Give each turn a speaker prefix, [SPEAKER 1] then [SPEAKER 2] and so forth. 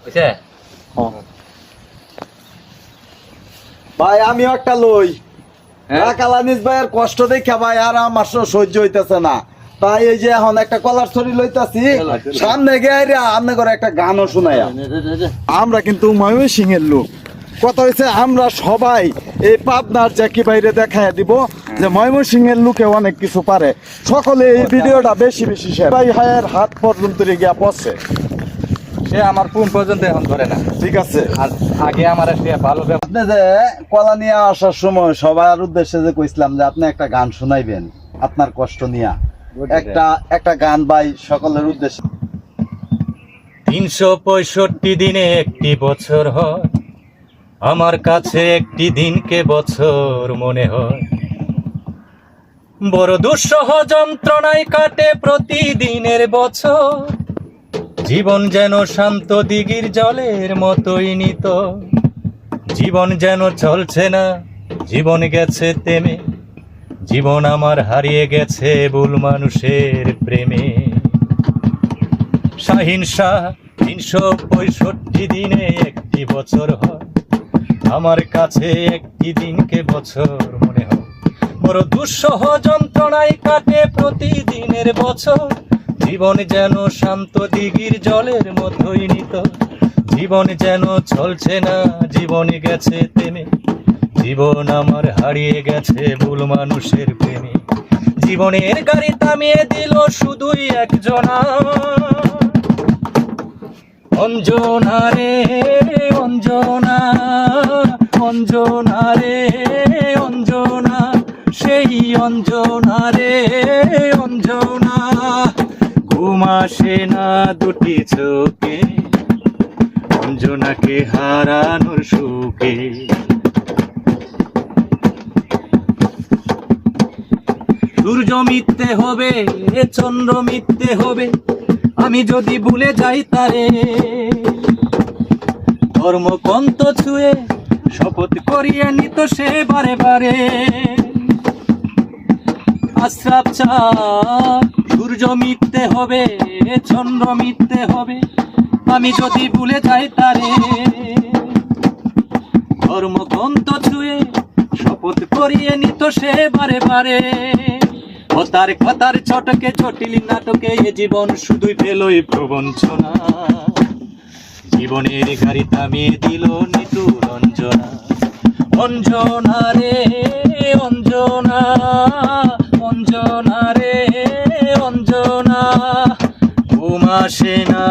[SPEAKER 1] বুঝছে?
[SPEAKER 2] ভাই আমিও একটা লই
[SPEAKER 1] হ্যাঁ?
[SPEAKER 2] কালানিস ভাইয়ের কষ্ট দেখা ভাই আর আমার সহ্য হইতেছে না, তাই এই যে এখন একটা কলার ছড়ি লইতাছি সামনে গিয়ে আপনি করে একটা গানও শোনায়া। আমরা কিন্তু ময়মনসিংহ এর লোক, কথা হয়েছে আমরা সবাই এই পাবনার জ্যাকি বাইরে দেখায় দিব যে ময়মনসিংহ এর লোকে অনেক কিছু পারে। সকলে এই ভিডিওটা বেশি বেশি শেয়ার ভাই হায়ের হাত পর্যন্ত গিয়া পড়ছে।
[SPEAKER 1] সে আমার ফোন পর্যন্ত এখন ধরে না।
[SPEAKER 2] ঠিক আছে,
[SPEAKER 1] আর আগে আমার সে ভালো
[SPEAKER 2] আপনি যে কলা নিয়ে আসার সময় সবার উদ্দেশ্যে যে কইছিলাম যে আপনি একটা গান শোনাইবেন আপনার কষ্ট নিয়া, একটা গান ভাই সকলের উদ্দেশ্যে।
[SPEAKER 1] 365 দিনে একটি বছর হয়, আমার কাছে একটি দিনকে বছর মনে হয়। বড় দুঃসহ যন্ত্রণায় কাটে প্রতিদিনের বছর, জীবন যেন শান্ত দিঘির জলের মতোই নিত। জীবন যেন চলছে না, জীবন গেছে থেমে, জীবন আমার হারিয়ে গেছে ভুল মানুষের প্রেমে। শাহিন শাহ 365 দিনে একটি বছর হয়, আমার কাছে একটি দিনকে বছর মনে হয়। বড় দুঃসহ যন্ত্রণায় কাটে প্রতিদিনের বছর, জীবন যেন শান্ত দিঘির জলের মতোই নিত। জীবন যেন চলছে না, জীবন গেছে থেমে, জীবন আমার হারিয়ে গেছে ভুল মানুষের প্রেমে। জীবনের গাড়ি থামিয়ে দিল শুধুই একজনা, অঞ্জনা রে অঞ্জনা, অঞ্জনা রে অঞ্জনা, সেই অঞ্জনা রে অঞ্জনা। ঘুম আসে না দুটি চোখে, অঞ্জনাকে হারানোর সুখে। সূর্য মিথ্যে হবে, চন্দ্র মিথ্যে হবে, আমি যদি ভুলে যাই তারে। ধর্মকন্ত ছুঁয়ে শপথ করিয়ে নিত সে বারে বারে। আশ্রাপ চাঁদ, সূর্য মিথ্যে হবে, চন্দ্র মিথ্যে হবে, আমি যদি ভুলে যাই তারে। ধর্মকন্ত ছুঁয়ে শপথ করিয়ে নিত সে বারে বারে। ও তার কথার চটকে জটিল নাটকে এ জীবন শুধুই পেলই প্রবঞ্চনা। জীবনের গাড়ি থামিয়ে দিল নিটুর অঞ্জনা, অঞ্জনা রে অঞ্জনা, অঞ্জনা রে অঞ্জনা। ঘুম আসে না